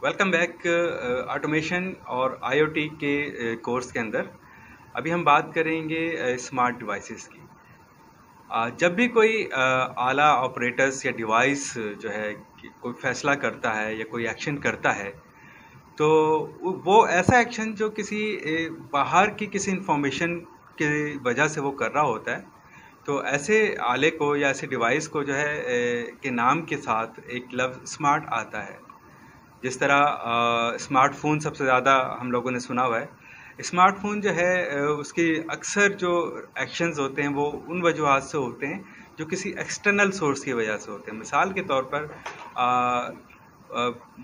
Welcome back automation और IoT के course के अंदर। अभी हम बात करेंगे स्मार्ट डिवाइसेस की। जब भी कोई आला ऑपरेटर्स या डिवाइस जो है कोई फैसला करता है या कोई एक्शन करता है, तो वो ऐसा एक्शन जो किसी बाहर की किसी इंफॉर्मेशन की वजह से वो कर रहा होता है। तो ऐसे आले को या ऐसे डिवाइस को जो है के नाम के साथ एक लफ्ज़ स्मार्ट आता है। जिस तरह स्मार्टफ़ोन सबसे ज़्यादा हम लोगों ने सुना हुआ है। स्मार्टफ़ोन जो है उसके अक्सर जो एक्शंस होते हैं वो उन वजूहात से होते हैं जो किसी एक्सटर्नल सोर्स की वजह से होते हैं। मिसाल के तौर पर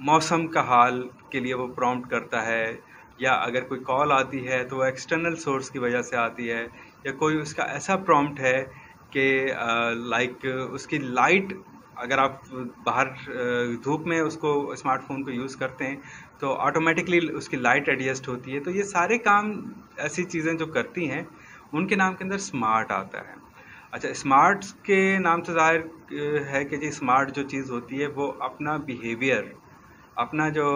मौसम का हाल के लिए वो प्रॉम्प्ट करता है, या अगर कोई कॉल आती है तो वो एक्सटर्नल सोर्स की वजह से आती है, या कोई उसका ऐसा प्रॉम्प्ट है कि लाइक उसकी लाइट, अगर आप बाहर धूप में उसको स्मार्टफोन को यूज़ करते हैं तो ऑटोमेटिकली उसकी लाइट एडजस्ट होती है। तो ये सारे काम ऐसी चीज़ें जो करती हैं उनके नाम के अंदर स्मार्ट आता है। अच्छा, स्मार्ट के नाम से ज़ाहिर है कि जी स्मार्ट जो चीज़ होती है वो अपना बिहेवियर, अपना जो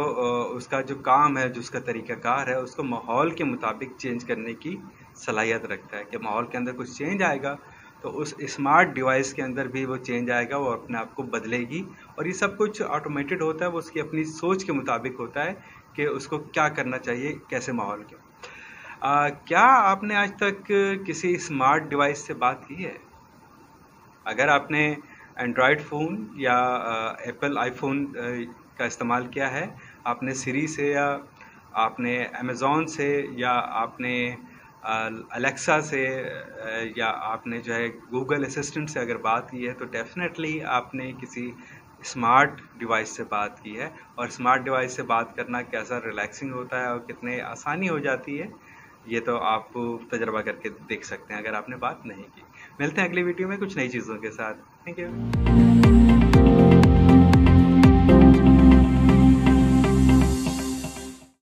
उसका जो काम है, जो उसका तरीक़ाकार है, उसको माहौल के मुताबिक चेंज करने की सलाहियत रखता है कि माहौल के अंदर कुछ चेंज आएगा तो उस स्मार्ट डिवाइस के अंदर भी वो चेंज आएगा, वो अपने आप को बदलेगी। और ये सब कुछ ऑटोमेटेड होता है, वो उसकी अपनी सोच के मुताबिक होता है कि उसको क्या करना चाहिए, कैसे माहौल के। क्या आपने आज तक किसी स्मार्ट डिवाइस से बात की है? अगर आपने एंड्रॉयड फ़ोन या एप्पल आईफोन का इस्तेमाल किया है, आपने सिरी से या आपने अमेज़ॉन से या आपने अलेक्सा से या आपने जो है गूगल असिस्टेंट से अगर बात की है, तो डेफ़िनेटली आपने किसी स्मार्ट डिवाइस से बात की है। और स्मार्ट डिवाइस से बात करना कैसा रिलैक्सिंग होता है और कितने आसानी हो जाती है, ये तो आप तजर्बा करके देख सकते हैं अगर आपने बात नहीं की। मिलते हैं अगली वीडियो में कुछ नई चीज़ों के साथ। Thank you.